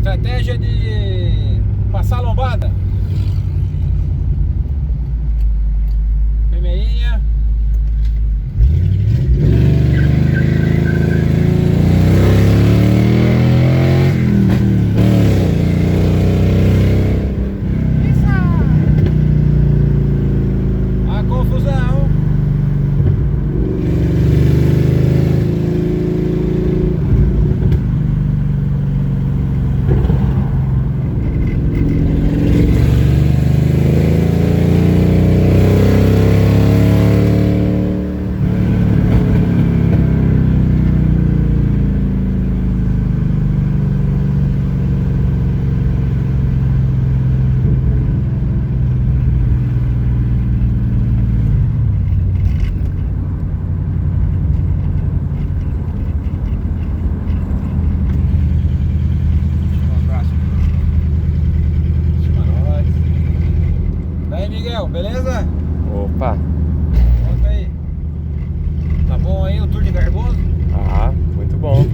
Estratégia de passar a lombada. Primeirinha. A confusão. Miguel, beleza? Opa! Conta aí. Tá bom aí o tour de Garboso? Ah, muito bom.